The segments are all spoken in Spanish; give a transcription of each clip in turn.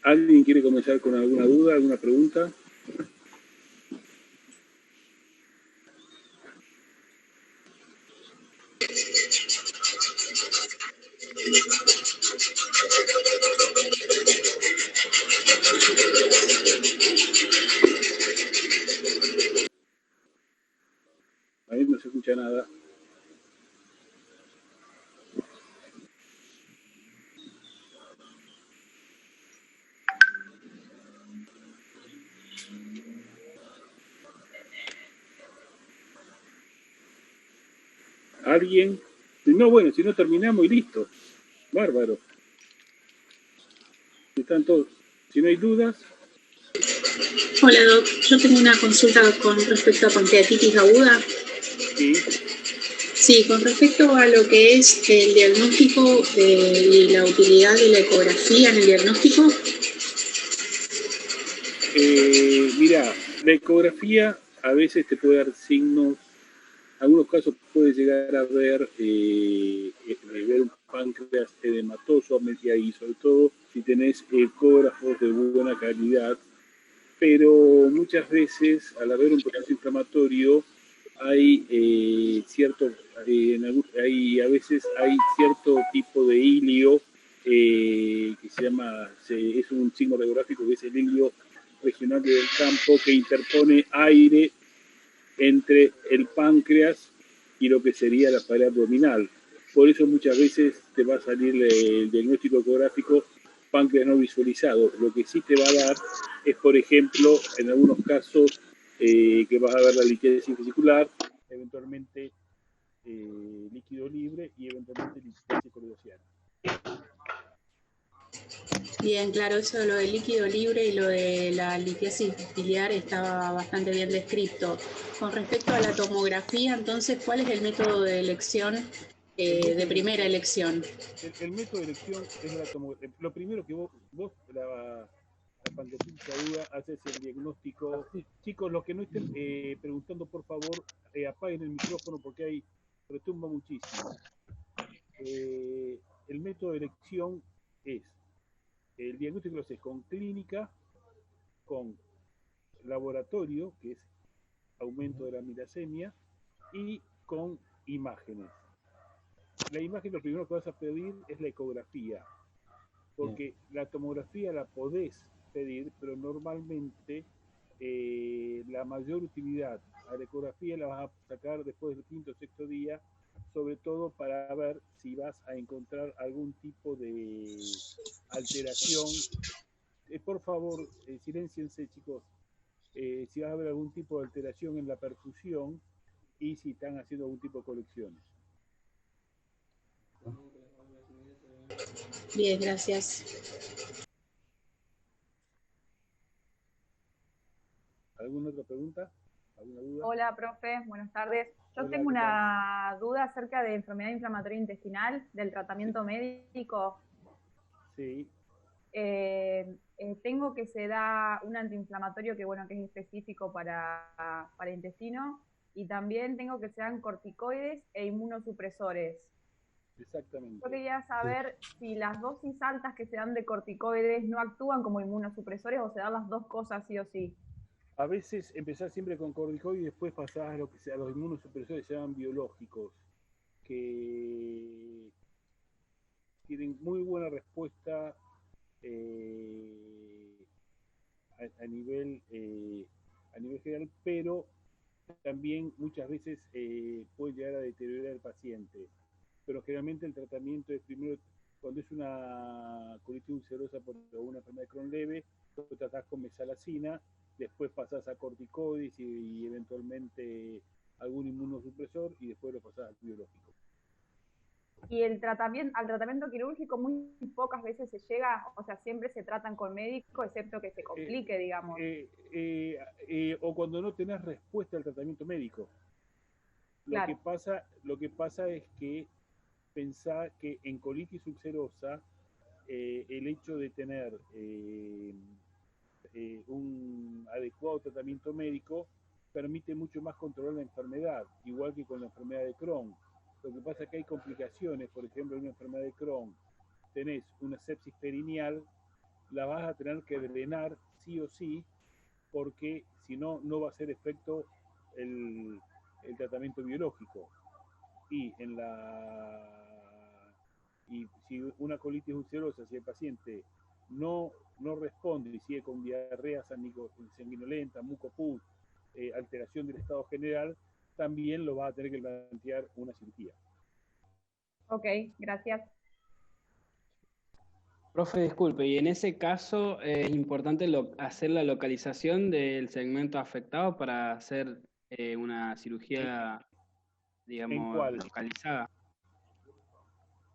¿Alguien quiere comenzar con alguna duda, alguna pregunta? Ahí no se escucha nada. ¿Alguien? Si no, bueno, si no terminamos y listo. Bárbaro. Están todos. Si no hay dudas. Hola, Doc. Yo tengo una consulta con respecto a pancreatitis aguda. Sí. Sí, con respecto a lo que es el diagnóstico y la utilidad de la ecografía en el diagnóstico. Mira, la ecografía a veces te puede dar signos. En algunos casos puedes llegar a ver, ver un páncreas edematoso, y sobre todo si tenés ecógrafos de muy buena calidad, pero muchas veces al haber un proceso inflamatorio hay a veces hay cierto tipo de hilio que se llama, es un signo radiográfico que es el hilio regional del campo que interpone aire entre el páncreas y lo que sería la pared abdominal. Por eso muchas veces te va a salir el diagnóstico ecográfico páncreas no visualizado. Lo que sí te va a dar es, por ejemplo, en algunos casos que vas a ver la liquidez vesicular, eventualmente líquido libre y eventualmente liquidez coloidociana. Bien, claro, eso de lo del líquido libre y lo de la litiasis biliar estaba bastante bien descrito. Con respecto a la tomografía, entonces, ¿cuál es el método de elección, de primera elección? El método de elección es la tomografía. Lo primero que vos la pancreatitis aguda, haces el diagnóstico. Chicos, los que no estén preguntando, por favor, apaguen el micrófono porque retumba muchísimo. El método de elección es el diagnóstico lo haces con clínica, con laboratorio, que es aumento de la milasemia, y con imágenes. La imagen, lo primero que vas a pedir es la ecografía, porque la tomografía la podés pedir, pero normalmente la mayor utilidad a la ecografía la vas a sacar después del quinto o sexto día, sobre todo para ver si vas a encontrar algún tipo de alteración. Por favor, silenciense, chicos. Si vas a ver algún tipo de alteración en la perfusión y si están haciendo algún tipo de colecciones. Bien, gracias. ¿Alguna otra pregunta? ¿Alguna duda? Hola, profe, buenas tardes. Yo Hola, tengo una duda acerca de enfermedad inflamatoria intestinal, del tratamiento médico. Sí. Tengo que se da un antiinflamatorio que, bueno, que es específico para intestino, y también tengo que se dan corticoides e inmunosupresores. Exactamente. Yo quería saber si las dosis altas que se dan de corticoides no actúan como inmunosupresores o se dan las dos cosas sí o sí. A veces empezás siempre con corticoides y después pasás a lo que sea los inmunosupresores que se llaman biológicos, que tienen muy buena respuesta a nivel general, pero también muchas veces puede llegar a deteriorar al paciente. Pero generalmente el tratamiento es primero, cuando es una colitis ulcerosa por una enfermedad de Crohn leve, lo tratás con mesalazina, después pasás a corticoides y eventualmente algún inmunosupresor y después lo pasás al biológico. Y al tratamiento quirúrgico muy pocas veces se llega, o sea, siempre se tratan con médico, excepto que se complique, digamos. O cuando no tenés respuesta al tratamiento médico. Claro. Lo que pasa es que pensá que en colitis ulcerosa el hecho de tener un adecuado tratamiento médico permite mucho más controlar la enfermedad, igual que con la enfermedad de Crohn. Lo que pasa es que hay complicaciones, por ejemplo, en una enfermedad de Crohn tenés una sepsis perineal la vas a tener que drenar sí o sí, porque si no, no va a hacer efecto el, el tratamiento biológico. Y en la y si una colitis ulcerosa, si el paciente no responde y sigue con diarrea sanguinolenta, mucopus, alteración del estado general, también lo va a tener que plantear una cirugía. Ok, gracias. Profe, disculpe, y en ese caso es importante hacer la localización del segmento afectado para hacer una cirugía, ¿En digamos, cuál? localizada.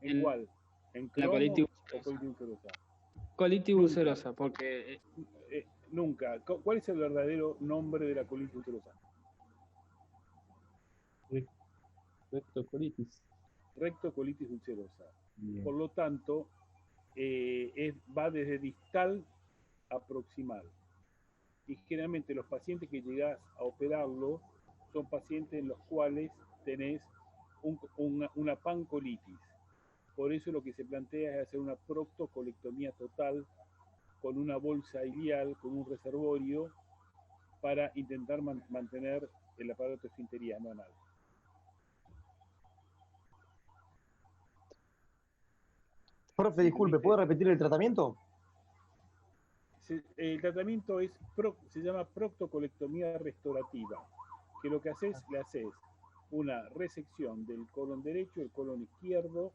¿En En cuál? ¿En la cromo o colitis ulcerosa? colitis Nunca, ulcerosa, porque nunca. ¿Cuál es el verdadero nombre de la colitis ulcerosa? Rectocolitis. Rectocolitis ulcerosa. Bien. Por lo tanto, va desde distal a proximal. Y generalmente los pacientes que llegás a operarlo son pacientes en los cuales tenés una pancolitis. Por eso lo que se plantea es hacer una proctocolectomía total con una bolsa ileal, con un reservorio, para intentar mantener el aparato esfinteriano anal. Profe, disculpe, ¿puedo repetir el tratamiento? El tratamiento se llama proctocolectomía restaurativa, que lo que le haces una resección del colon derecho, el colon izquierdo,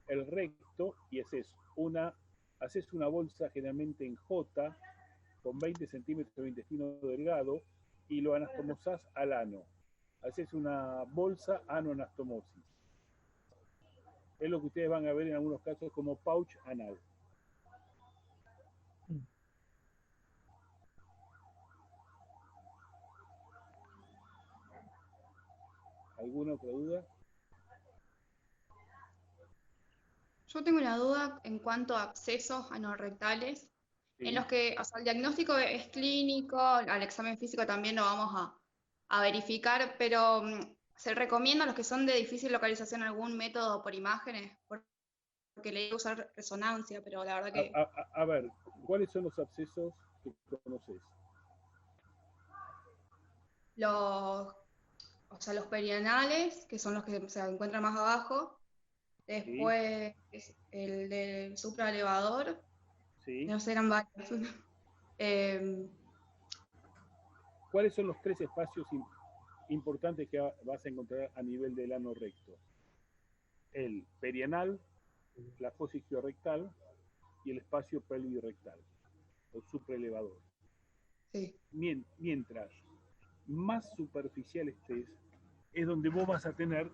el recto, y haces una bolsa generalmente en J con 20 centímetros de intestino delgado y lo anastomosás al ano. Haces una bolsa ano-anastomosis. Es lo que ustedes van a ver en algunos casos como pouch anal. ¿Alguna otra duda? Yo tengo una duda en cuanto a abscesos anorrectales, en Sí. los que, o sea, el diagnóstico es clínico, al examen físico también lo vamos a verificar, pero ¿se recomienda a los que son de difícil localización algún método por imágenes? Porque le iba a usar resonancia, pero la verdad que A ver, ¿cuáles son los abscesos que conoces? los, o sea, los perianales, que son los que se encuentran más abajo, Sí, después el del supraelevador, sí. no sé, eran varios. Em, ¿Cuáles son los tres espacios importantes que vas a encontrar a nivel del ano recto? El perianal, la fosa isquiorrectal y el espacio pelvirectal o supraelevador. sí. Mientras más superficial estés, es donde vos vas a tener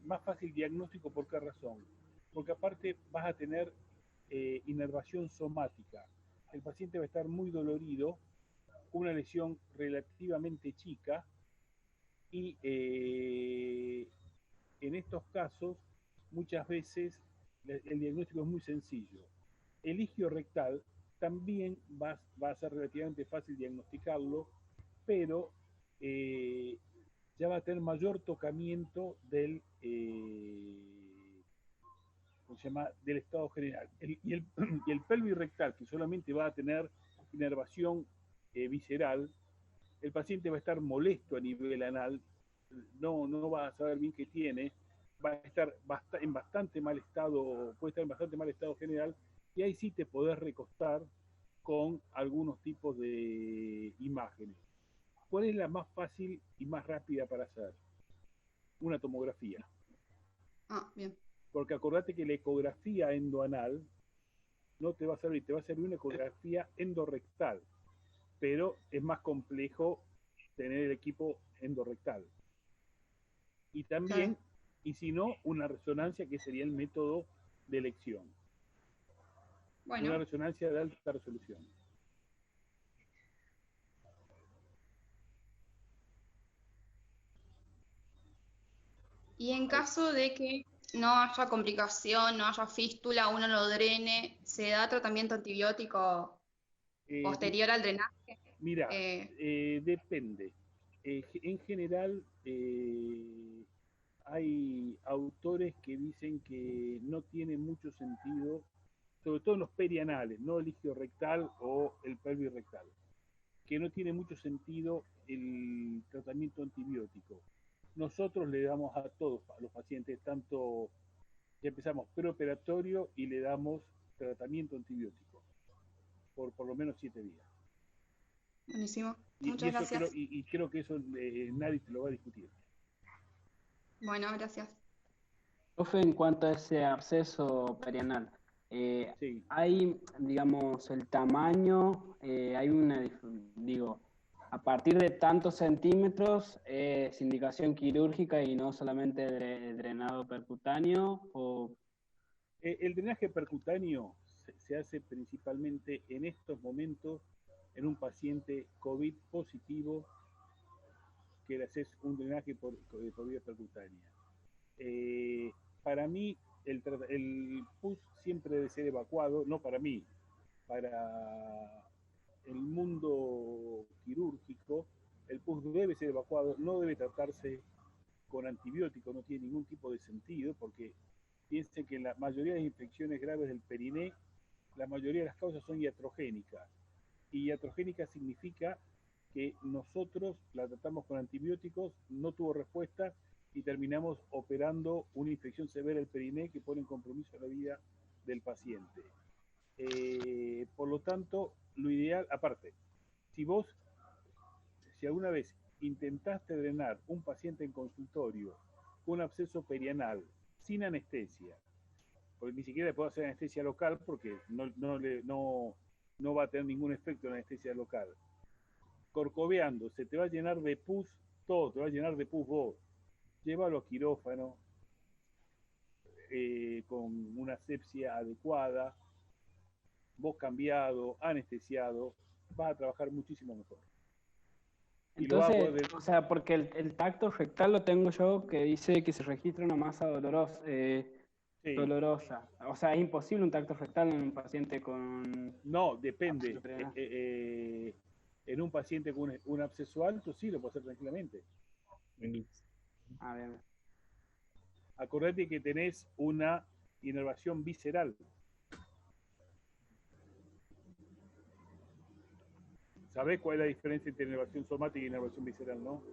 más fácil diagnóstico. ¿Por qué razón? Porque aparte vas a tener inervación somática. El paciente va a estar muy dolorido, una lesión relativamente chica y en estos casos muchas veces el diagnóstico es muy sencillo. El isquio rectal también va a ser relativamente fácil diagnosticarlo, pero ya va a tener mayor tocamiento ¿cómo se llama? Del estado general. Y el pelvis rectal, que solamente va a tener inervación visceral, el paciente va a estar molesto a nivel anal, no va a saber bien qué tiene, va a estar en bastante mal estado, puede estar en bastante mal estado general, y ahí sí te podés recostar con algunos tipos de imágenes. ¿Cuál es la más fácil y más rápida para hacer? Una tomografía. Ah, bien. Porque acordate que la ecografía endoanal no te va a servir, te va a servir una ecografía endorrectal, pero es más complejo tener el equipo endorrectal. Y también, Claro. y si no, una resonancia que sería el método de elección. Una Bueno, resonancia de alta resolución. y en caso de que no haya complicación, no haya fístula, uno lo drene, ¿se da tratamiento antibiótico Eh, posterior al drenaje? Mira, Eh, depende. En general, hay autores que dicen que no tiene mucho sentido sobre todo en los perianales, no el líquido rectal o el pelvis rectal, que no tiene mucho sentido el tratamiento antibiótico. Nosotros le damos a todos a los pacientes, tanto ya empezamos preoperatorio y le damos tratamiento antibiótico por lo menos 7 días. Buenísimo. Y Muchas eso gracias. creo que eso nadie te lo va a discutir. Bueno, gracias. Profe, en cuanto a ese absceso perianal, Sí. hay, digamos, el tamaño, hay digo, a partir de tantos centímetros es indicación quirúrgica y no solamente drenado percutáneo, o El drenaje percutáneo se hace principalmente en estos momentos en un paciente COVID positivo que le haces un drenaje por vía percutánea. Para mí, el pus siempre debe ser evacuado, no para mí, para el mundo quirúrgico, el pus debe ser evacuado, no debe tratarse con antibióticos, no tiene ningún tipo de sentido, porque piensen que la mayoría de las infecciones graves del periné, la mayoría de las causas son iatrogénicas. Y iatrogénica significa que nosotros la tratamos con antibióticos, no tuvo respuesta y terminamos operando una infección severa del periné que pone en compromiso la vida del paciente. Por lo tanto, lo ideal, aparte, si alguna vez intentaste drenar un paciente en consultorio con un absceso perianal sin anestesia, porque ni siquiera le puedo hacer anestesia local porque no va a tener ningún efecto en la anestesia local, corcoveando, se te va a llenar de pus todo, te va a llenar de pus vos. Llévalo a quirófano con una asepsia adecuada, vos cambiado, anestesiado, vas a trabajar muchísimo mejor. Y lo vas a entonces, poder... o sea, porque el tacto rectal lo tengo yo que dice que se registra una masa Sí. dolorosa. O sea, es imposible un tacto rectal en un paciente con No, depende. absceso perianal. En un paciente con un absceso alto, sí, lo puede hacer tranquilamente. A ver. Acordate que tenés una inervación visceral. ¿Sabés cuál es la diferencia entre inervación somática y inervación visceral, no?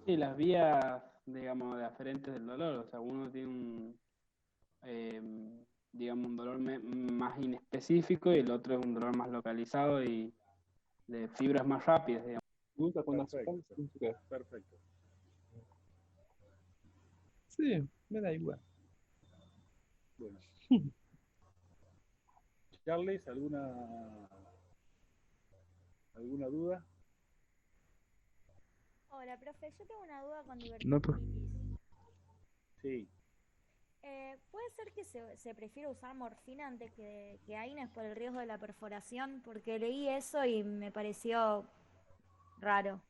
Sí, las vías, digamos, de aferentes del dolor. O sea, uno tiene digamos, un dolor más inespecífico y el otro es un dolor más localizado y de fibras más rápidas, digamos. Nunca cuando hace Perfecto. calor, pienso que Perfecto. sí, me da igual. Bueno. Charles, ¿alguna duda? Hola, profe, yo tengo una duda con No, pues. diverticulitis. Sí. ¿Puede ser que se prefiera usar morfina antes que AINES por el riesgo de la perforación? Porque leí eso y me pareció raro.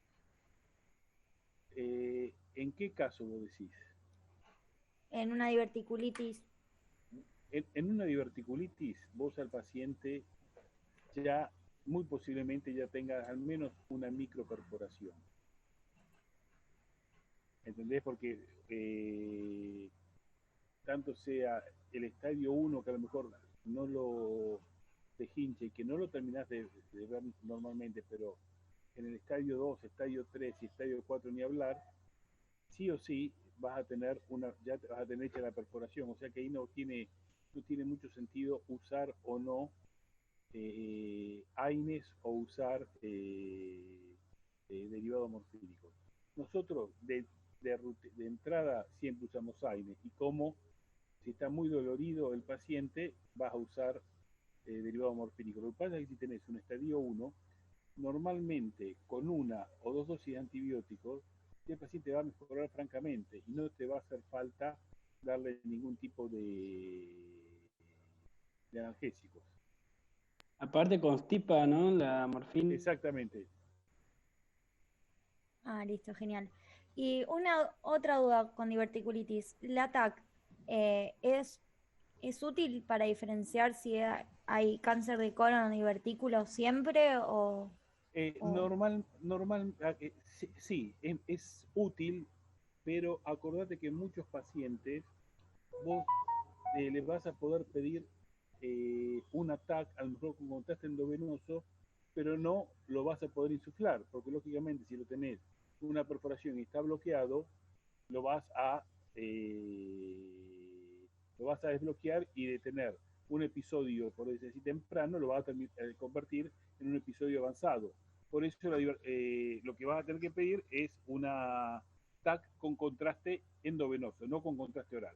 ¿En qué caso vos decís? En una diverticulitis. En una diverticulitis, vos al paciente ya muy posiblemente ya tenga al menos una microperforación. ¿Entendés? Porque tanto sea el estadio 1 que a lo mejor no lo te hincha y que no lo terminás de ver normalmente, pero en el estadio 2, estadio 3 y estadio 4 ni hablar, sí o sí vas a tener ya vas a tener hecha la perforación, o sea que ahí no tiene mucho sentido usar o no AINES o usar derivados morfínicos. Nosotros de entrada siempre usamos AINES y como si está muy dolorido el paciente vas a usar derivado morfínico. Lo que pasa es que si tenés un estadio 1, normalmente con una o dos dosis de antibióticos, el paciente va a mejorar francamente y no te va a hacer falta darle ningún tipo de analgésicos. Aparte constipa, ¿no? La morfina. Exactamente. Ah, listo, genial. Y una otra duda con diverticulitis. ¿La TAC es útil para diferenciar si hay cáncer de colon o divertículo siempre o...? Sí, es útil, pero acordate que en muchos pacientes vos le vas a poder pedir un ataque, a lo mejor con contraste endovenoso, pero no lo vas a poder insuflar, porque lógicamente si lo tenés una perforación y está bloqueado, lo vas a lo vas a desbloquear y de tener un episodio, por decir así, temprano, lo vas a convertir en un episodio avanzado. Por eso lo que vas a tener que pedir es una TAC con contraste endovenoso, no con contraste oral,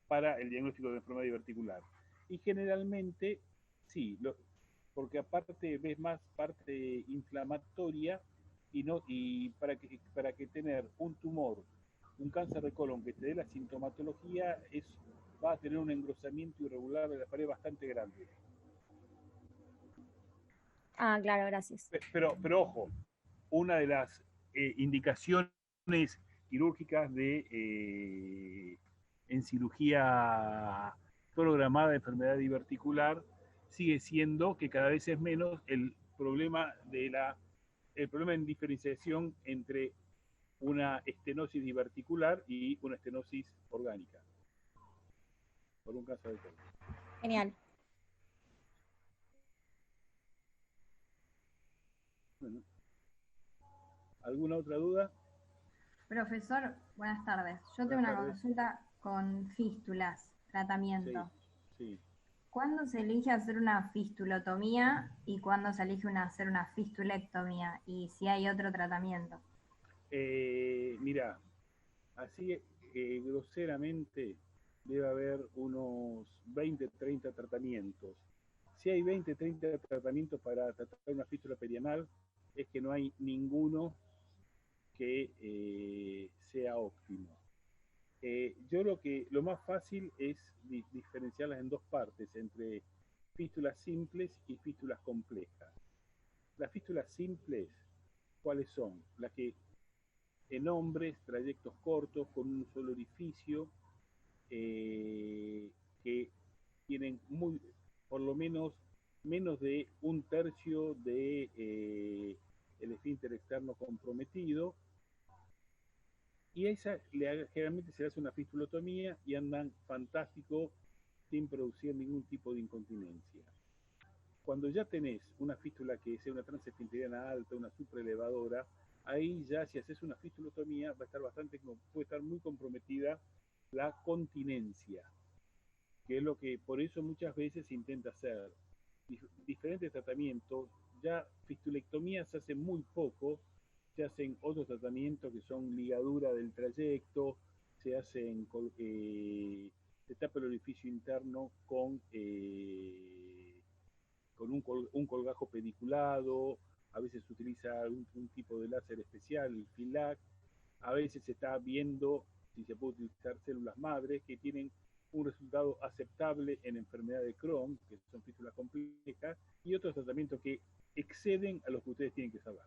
para el diagnóstico de enfermedad diverticular. Y generalmente, sí, porque aparte ves más parte inflamatoria y para que tener un tumor, un cáncer de colon que te dé la sintomatología, va a tener un engrosamiento irregular de la pared bastante grande. Ah, claro, gracias. Pero ojo, una de las indicaciones quirúrgicas en cirugía programada de enfermedad diverticular sigue siendo que cada vez es menos el problema en diferenciación entre una estenosis diverticular y una estenosis orgánica por un cáncer de colon. Genial. Bueno, ¿alguna otra duda? Profesor, buenas tardes. Yo tengo Buenas una tardes. consulta con fístulas, tratamiento. Sí. ¿Cuándo se elige hacer una fistulotomía y cuándo se elige hacer una fistulectomía? Y si hay otro tratamiento. Mira, así groseramente debe haber unos 20, 30 tratamientos. Si hay 20, 30 tratamientos para tratar una fístula perianal, es que no hay ninguno que sea óptimo. Yo lo más fácil es diferenciarlas en dos partes, entre fístulas simples y fístulas complejas. Las fístulas simples, ¿cuáles son? Las que en hombres, trayectos cortos, con un solo orificio, que tienen por lo menos de un tercio de el esfínter externo comprometido, y a esa generalmente se le hace una fistulotomía y andan fantástico sin producir ningún tipo de incontinencia. Cuando ya tenés una fístula que sea una transesfinteriana alta, una supraelevadora, ahí ya si haces una fistulotomía va a estar puede estar muy comprometida la continencia, que es lo que por eso muchas veces se intenta hacer diferentes tratamientos. Ya fistulectomía se hace muy poco, se hacen otros tratamientos que son ligadura del trayecto, se hacen se tapa el orificio interno con un colgajo pediculado, a veces se utiliza un tipo de láser especial, el FILAC, a veces se está viendo si se puede utilizar células madres que tienen un resultado aceptable en enfermedad de Crohn, que son fístulas complejas, y otros tratamientos que exceden a los que ustedes tienen que saber.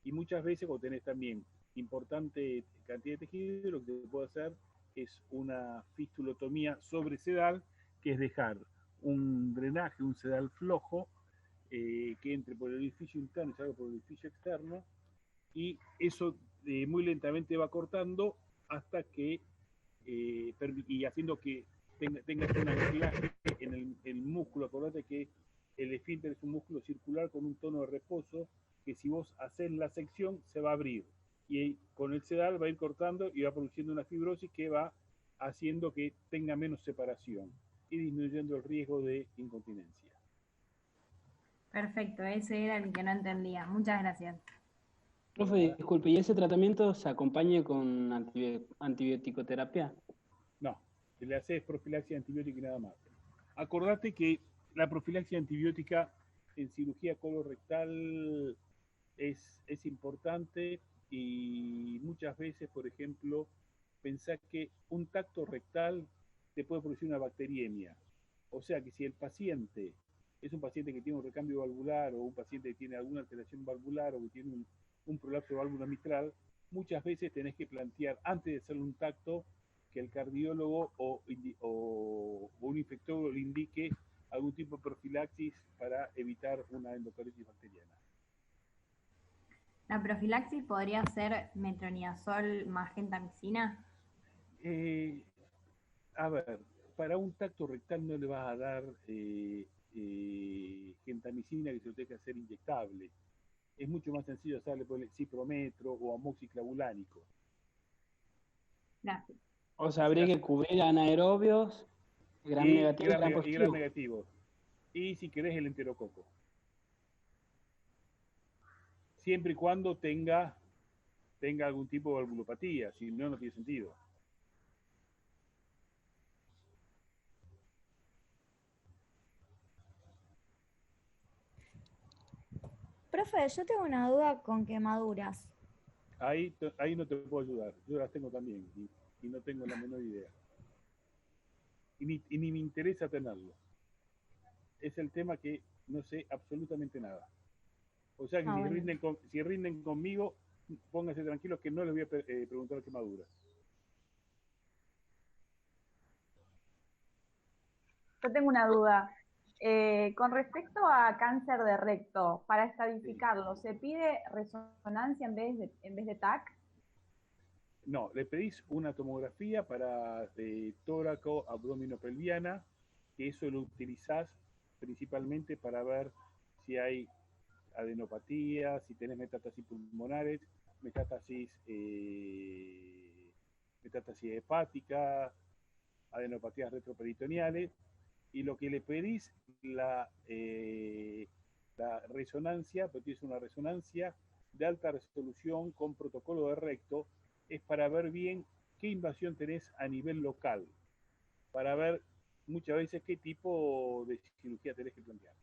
Y muchas veces cuando tenés también importante cantidad de tejido, lo que se puede hacer es una fistulotomía sobresedal, que es dejar un drenaje, un sedal flojo, que entre por el orificio interno y salga por el orificio externo, y eso muy lentamente va cortando hasta que, y haciendo que tengas un anclaje en el músculo. Acordate que el esfínter es un músculo circular con un tono de reposo, que si vos haces la sección se va a abrir, y con el sedal va a ir cortando y va produciendo una fibrosis que va haciendo que tenga menos separación y disminuyendo el riesgo de incontinencia. Perfecto, ese era el que no entendía. Muchas gracias. Profe, disculpe, ¿y ese tratamiento se acompaña con antibiótico-terapia? No, le haces profilaxia antibiótica y nada más. Acordate que la profilaxia antibiótica en cirugía colorectal es importante, y muchas veces, por ejemplo, pensá que un tacto rectal te puede producir una bacteriemia. O sea que si el paciente es un paciente que tiene un recambio valvular, o un paciente que tiene alguna alteración valvular, o que tiene un prolapso de válvula mitral, muchas veces tenés que plantear, antes de hacerle un tacto, que el cardiólogo o un infectólogo le indique algún tipo de profilaxis para evitar una endocarditis bacteriana. ¿La profilaxis podría ser metronidazol más gentamicina? A ver, para un tacto rectal no le vas a dar gentamicina que se lo tenga que hacer inyectable. Es mucho más sencillo hacerle por el ciprometro o amoxiclavulánico. Gracias. O sea, habría que cubrir anaerobios, gram negativo y gram y positivo. gram negativo. Y si querés el enterococo. Siempre y cuando tenga algún tipo de valvulopatía, si no, no tiene sentido. Profe, yo tengo una duda con quemaduras. Ahí no te puedo ayudar. Yo las tengo también y no tengo la menor idea. Y ni me interesa tenerlo. Es el tema que no sé absolutamente nada. O sea que bueno. si rinden conmigo, pónganse tranquilos que no les voy a preguntar quemaduras. Yo tengo una duda. Con respecto a cáncer de recto, para estadificarlo, ¿se pide resonancia en vez de TAC? No, le pedís una tomografía para tóraco abdominopelviana, que eso lo utilizás principalmente para ver si hay adenopatía, si tenés metástasis pulmonares, metástasis hepática, adenopatías retroperitoneales, y lo que le pedís la resonancia, porque es una resonancia de alta resolución con protocolo de recto, es para ver bien qué invasión tenés a nivel local, para ver muchas veces qué tipo de cirugía tenés que plantear.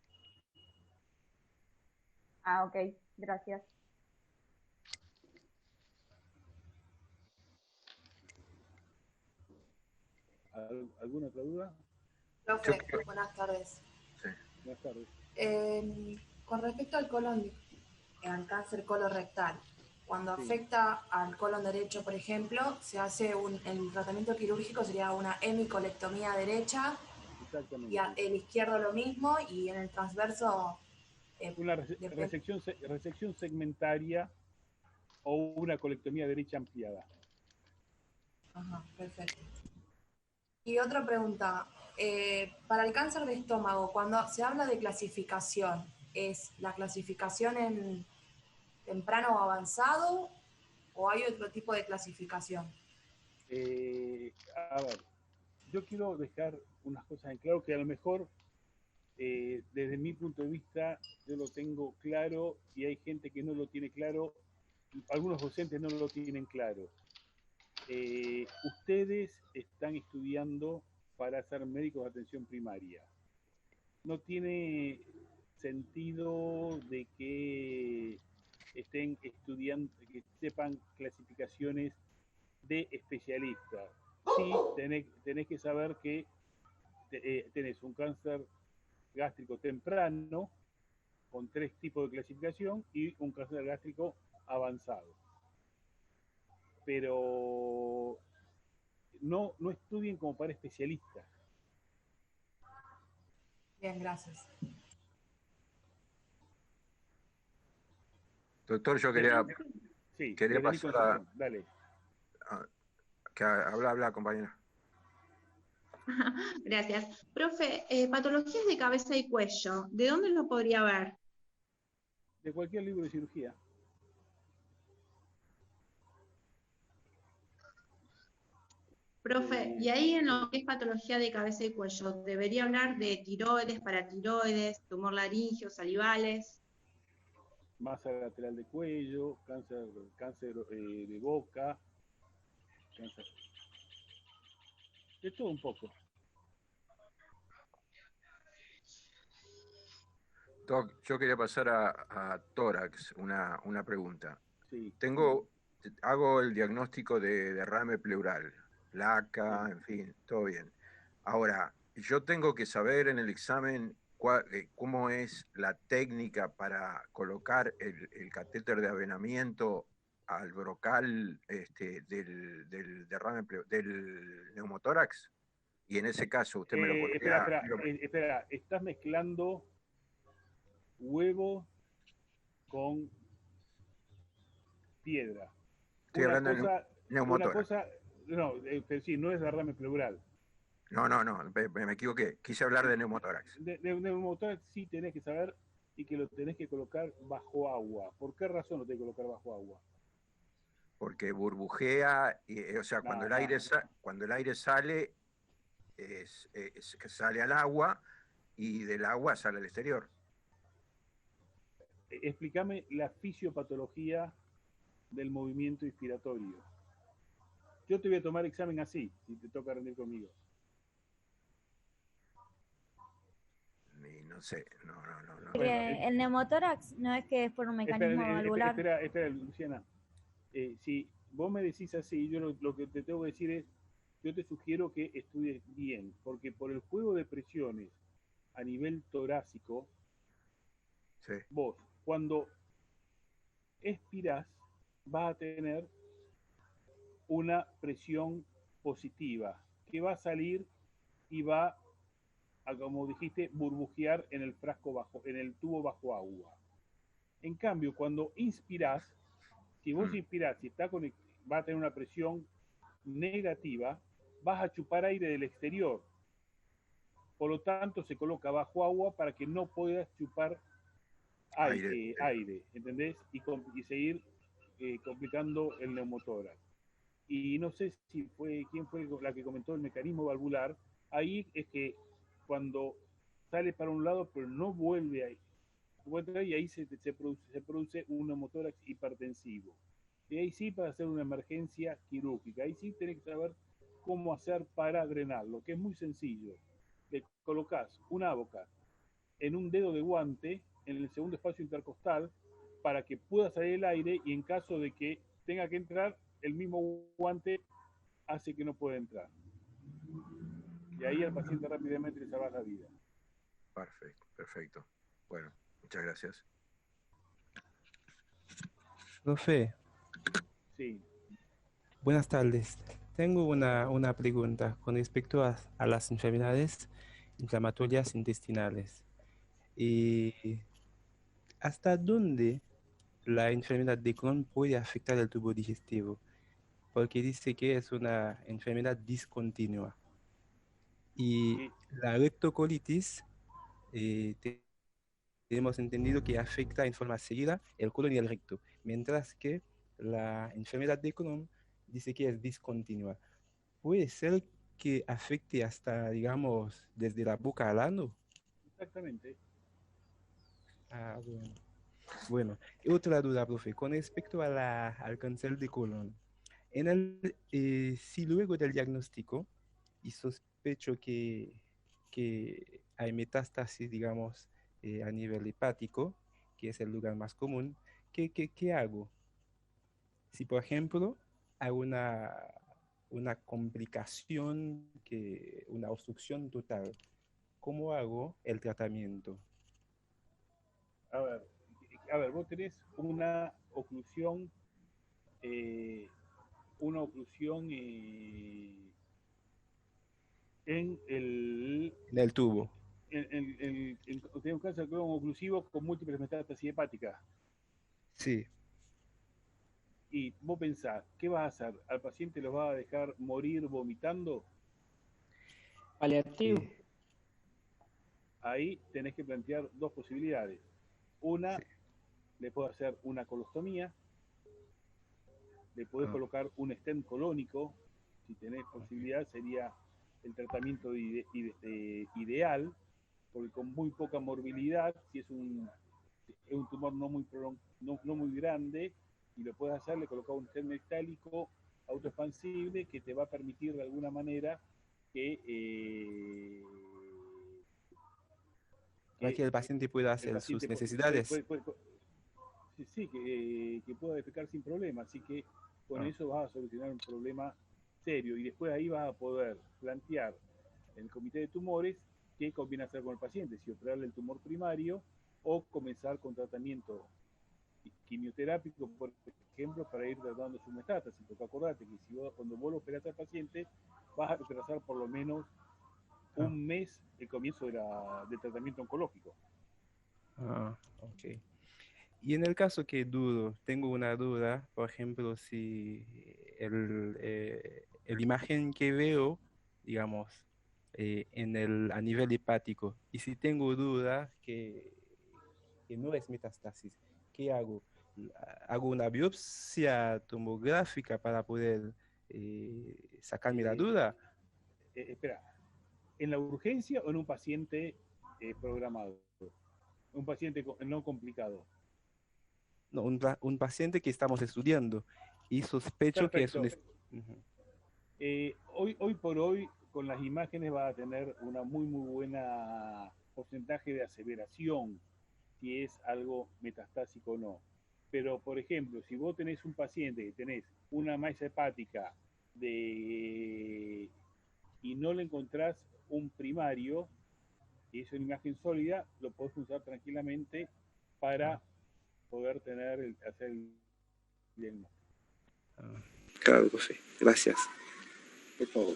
Ah, ok, gracias. ¿Alguna otra duda? Profe, buenas tardes. Sí. Buenas tardes. Con respecto al colon, al cáncer colorectal, cuando afecta al colon derecho, por ejemplo, se hace el tratamiento quirúrgico sería una hemicolectomía derecha, y el izquierdo lo mismo, y en el transverso una resección segmentaria o una colectomía derecha ampliada. Ajá, perfecto. Y otra pregunta, para el cáncer de estómago, cuando se habla de clasificación, ¿es la clasificación en temprano o avanzado o hay otro tipo de clasificación? A ver, yo quiero dejar unas cosas en claro que a lo mejor desde mi punto de vista yo lo tengo claro y hay gente que no lo tiene claro, algunos docentes no lo tienen claro. Ustedes están estudiando para ser médicos de atención primaria. No tiene sentido de que estén estudiando, que sepan clasificaciones de especialistas. Sí, tenés que saber que tenés un cáncer gástrico temprano con 3 tipos de clasificación y un cáncer gástrico avanzado. Pero no estudien como para especialistas. Bien, gracias. Doctor, yo quería pasar a... Dale. Habla, compañera. Gracias. Profe, patologías de cabeza y cuello, ¿de dónde lo podría ver? De cualquier libro de cirugía. Profe, y ahí en lo que es patología de cabeza y cuello, ¿debería hablar de tiroides, paratiroides, tumor laringio, salivales? Masa lateral de cuello, cáncer de boca, cáncer. De todo un poco. Doc, yo quería pasar a tórax, una pregunta. Sí. Hago el diagnóstico de derrame pleural, placa, en fin, todo bien. Ahora, yo tengo que saber en el examen cómo es la técnica para colocar el catéter de avenamiento al brocal del derrame del neumotórax. Y en ese caso, usted me lo podría... Espera, estás mezclando huevo con piedra. Estoy hablando de neumotórax. No, pero sí, no es derrame pleural. No, me equivoqué. Quise hablar de neumotórax. De neumotórax sí tenés que saber y que lo tenés que colocar bajo agua. ¿Por qué razón lo tenés que colocar bajo agua? Porque burbujea, o sea, cuando el aire sale, que sale al agua y del agua sale al exterior. Explícame la fisiopatología del movimiento inspiratorio. Yo te voy a tomar examen así, si te toca rendir conmigo. Y no sé, no. Bueno, el neumotórax no es que es por un mecanismo valvular. Espera, Luciana. Si vos me decís así, yo lo que te tengo que decir es, yo te sugiero que estudies bien, porque por el juego de presiones a nivel torácico, sí. Vos cuando expirás vas a tener una presión positiva que va a salir y va a, como dijiste, burbujear en el en el tubo bajo agua. En cambio, cuando inspirás, si vos inspirás y va a tener una presión negativa, vas a chupar aire del exterior. Por lo tanto, se coloca bajo agua para que no puedas chupar aire, ¿entendés? Y seguir complicando el neumotórax. Y no sé quién fue la que comentó el mecanismo valvular. Ahí es que cuando sale para un lado, pero no vuelve ahí, y ahí se produce un neumotórax hipertensivo. Y ahí sí, para hacer una emergencia quirúrgica, ahí sí tenés que saber cómo hacer para drenarlo, que es muy sencillo. Le colocás una boca en un dedo de guante en el segundo espacio intercostal para que pueda salir el aire, y en caso de que tenga que entrar, el mismo guante hace que no pueda entrar. Y ahí al paciente rápidamente le salva la vida. Perfecto. Bueno, muchas gracias. Profe. Sí. Buenas tardes. Tengo una pregunta con respecto a las enfermedades inflamatorias intestinales. ¿Hasta dónde la enfermedad de Crohn puede afectar el tubo digestivo? Porque dice que es una enfermedad discontinua. Y la rectocolitis, tenemos entendido que afecta en forma seguida el colon y el recto, mientras que la enfermedad de Crohn dice que es discontinua. ¿Puede ser que afecte hasta, digamos, desde la boca al ano? Exactamente. Ah, bueno. Bueno, y otra duda, profe, con respecto al cáncer de colon. Si luego del diagnóstico y sospecho que hay metástasis, digamos, a nivel hepático, que es el lugar más común, ¿qué hago? Si, por ejemplo, hay una complicación, una obstrucción total, ¿cómo hago el tratamiento? A ver, vos tenés una oclusión en el tubo. Tiene un cáncer de colon oclusivo con múltiples metástasis hepáticas. Sí. Y vos pensás, ¿qué vas a hacer? ¿Al paciente lo vas a dejar morir vomitando? Paliativo. Ahí tenés que plantear dos posibilidades. Una, le puedo hacer una colostomía, le podés colocar un stent colónico, si tenés posibilidad sería el tratamiento ideal, porque con muy poca morbilidad, si es un tumor no muy grande, y lo puedes hacer, le colocas un stent metálico autoexpansible que te va a permitir de alguna manera que para que el paciente pueda hacer sus necesidades. Que pueda defecar sin problema. Así que con eso vas a solucionar un problema serio, y después ahí vas a poder plantear en el comité de tumores qué conviene hacer con el paciente, si operarle el tumor primario o comenzar con tratamiento quimioterápico, por ejemplo, para ir tratando su metástasis. Porque acordate que cuando vos lo operás al paciente, vas a retrasar por lo menos un mes el comienzo del tratamiento oncológico. Ok. Y en el caso que tengo una duda, por ejemplo, si el imagen que veo, digamos, a nivel hepático. Y si tengo duda que no es metástasis, ¿qué hago? ¿Hago una biopsia tomográfica para poder sacarme la duda? Espera, ¿en la urgencia o en un paciente programado? Un paciente no complicado. No, un paciente que estamos estudiando y sospecho Perfecto. que es un... Hoy por hoy, con las imágenes va a tener una muy buena porcentaje de aseveración si es algo metastásico o no. Pero, por ejemplo, si vos tenés un paciente que tenés una masa hepática y no le encontrás un primario, y es una imagen sólida, lo podés usar tranquilamente para poder hacer el diagnóstico. Claro, profe. Gracias. Por favor.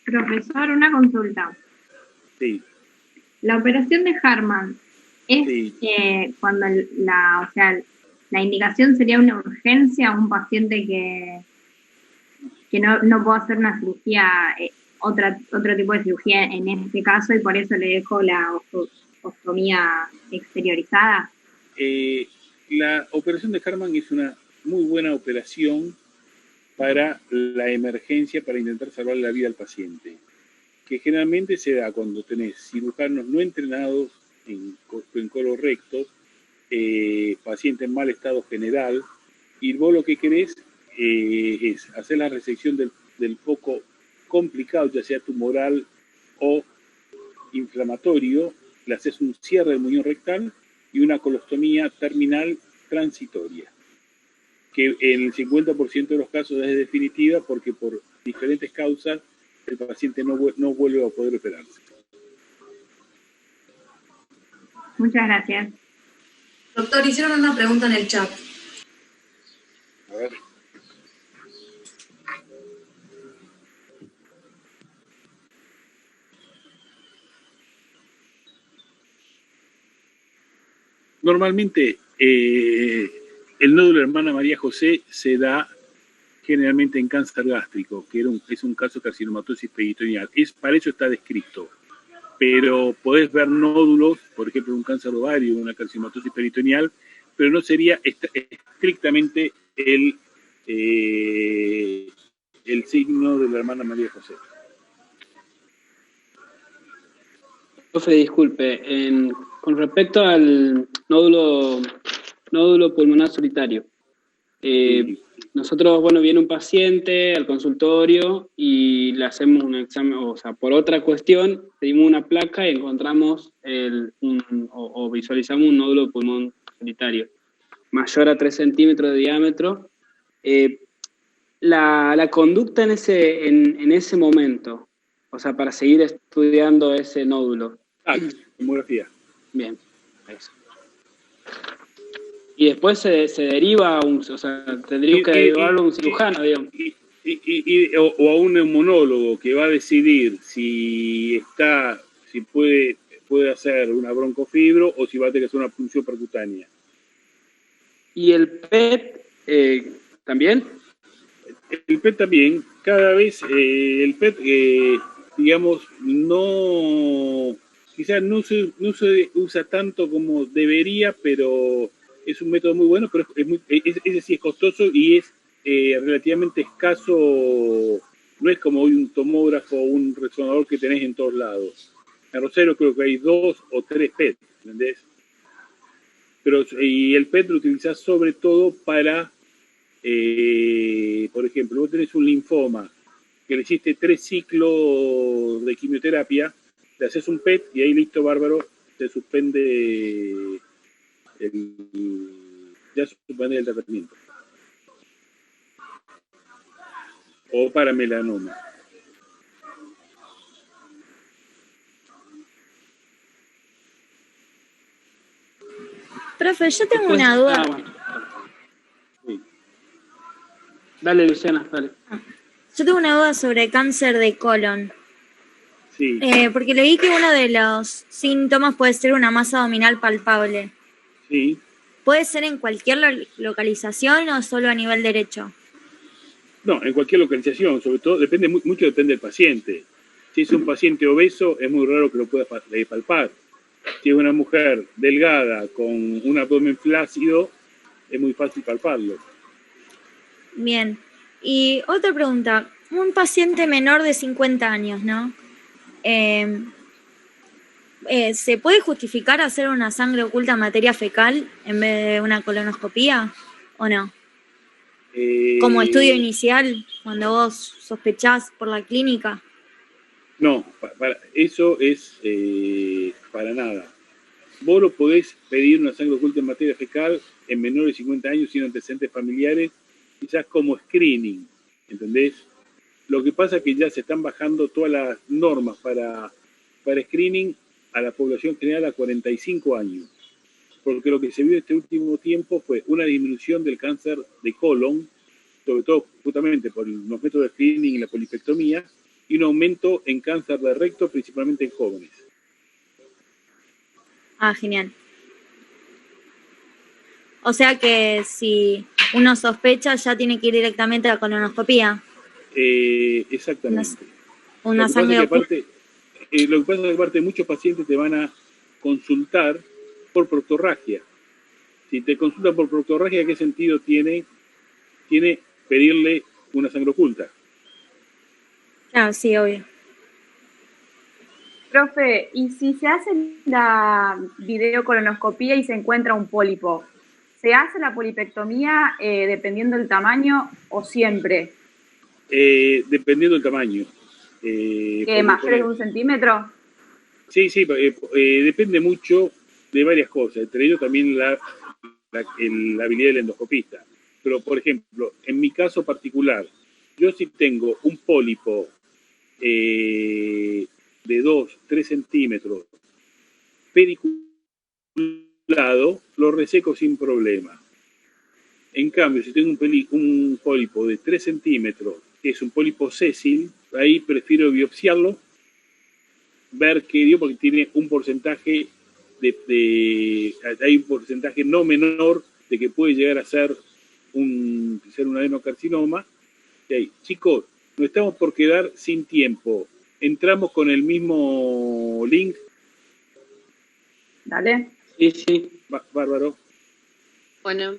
Profesor, una consulta. Sí. La operación de Hartmann es Sí. cuando la indicación sería una urgencia a un paciente que no puede hacer una cirugía, otro tipo de cirugía en este caso, y por eso le dejo la ostomía exteriorizada. La operación de Hartmann es una muy buena operación para la emergencia, para intentar salvar la vida al paciente, que generalmente se da cuando tenés cirujanos no entrenados en colorectos, paciente en mal estado general, y vos lo que querés es hacer la resección del foco complicado, ya sea tumoral o inflamatorio, le haces un cierre del muñón rectal y una colostomía terminal transitoria, que en el 50% de los casos es definitiva porque por diferentes causas el paciente no vuelve a poder operarse. Muchas gracias. Doctor, hicieron una pregunta en el chat. A ver. Normalmente el nódulo de hermana María José se da generalmente en cáncer gástrico, que es un caso de carcinomatosis peritoneal. Para eso está descrito. Pero podés ver nódulos, por ejemplo, un cáncer de ovario, una carcinomatosis peritoneal, pero no sería estrictamente el signo de la hermana María José. Profe, disculpe, con respecto al nódulo pulmonar solitario, nosotros, viene un paciente al consultorio y le hacemos un examen, o sea, por otra cuestión, pedimos una placa y encontramos o visualizamos un nódulo de pulmón solitario, mayor a 3 centímetros de diámetro. La conducta en ese momento, o sea, para seguir estudiando ese nódulo. Tomografía. Bien, eso. Y después se deriva o sea, tendríamos que derivarlo a un cirujano, digamos. O a un neumonólogo que va a decidir si puede hacer una broncofibro o si va a tener que hacer una punción percutánea. ¿Y el PET también? El PET también. Cada vez el PET, digamos, quizás no se usa tanto como debería, pero es un método muy bueno, pero ese sí es costoso y es relativamente escaso. No es como hoy un tomógrafo o un resonador que tenés en todos lados. En Rosario creo que hay 2 o 3 PET, ¿entendés? Y el PET lo utilizás sobre todo para, por ejemplo, vos tenés un linfoma que le hiciste 3 ciclos de quimioterapia, le haces un PET y ahí listo, bárbaro, se suspende el tratamiento. O para melanoma. Profe, yo tengo una duda. Sí. Dale, Luciana, dale. Yo tengo una duda sobre cáncer de colon. Sí. Porque leí que uno de los síntomas puede ser una masa abdominal palpable. Sí. ¿Puede ser en cualquier localización o solo a nivel derecho? No, en cualquier localización, sobre todo, mucho depende del paciente. Si es un paciente obeso, es muy raro que lo pueda palpar. Si es una mujer delgada con un abdomen flácido, es muy fácil palparlo. Bien. Y otra pregunta. Un paciente menor de 50 años, ¿no? ¿Se puede justificar hacer una sangre oculta en materia fecal en vez de una colonoscopía o no? Como estudio inicial, cuando vos sospechás por la clínica. No, eso es para nada. Vos lo podés pedir una sangre oculta en materia fecal en menores de 50 años sin antecedentes familiares, quizás como screening, ¿entendés? Lo que pasa es que ya se están bajando todas las normas para screening a la población general a 45 años, porque lo que se vio este último tiempo fue una disminución del cáncer de colon, sobre todo justamente por los métodos de screening y la polipectomía, y un aumento en cáncer de recto, principalmente en jóvenes. Ah, genial. O sea que si uno sospecha ya tiene que ir directamente a la colonoscopía. Exactamente. Una sangre oculta. Lo que pasa es que aparte muchos pacientes te van a consultar por proctorragia. Si te consultan por proctorragia, ¿qué sentido tiene pedirle una sangre oculta? Claro, sí, obvio. Profe, ¿y si se hace la videocolonoscopía y se encuentra un pólipo, se hace la polipectomía dependiendo del tamaño o siempre? Dependiendo del tamaño. ¿Que mayor de 1 centímetro? Sí, depende mucho de varias cosas, entre ellos también la habilidad del endoscopista. Pero, por ejemplo, en mi caso particular, yo si tengo un pólipo de 2-3 centímetros pediculado, lo reseco sin problema. En cambio, si tengo un pólipo de 3 centímetros, que es un pólipo sésil, ahí prefiero biopsiarlo, ver qué dio, porque tiene un porcentaje hay un porcentaje no menor de que puede llegar a ser un adenocarcinoma. Okay. Chicos, nos estamos por quedar sin tiempo. ¿Entramos con el mismo link? Dale. Sí. Bárbaro. Bueno.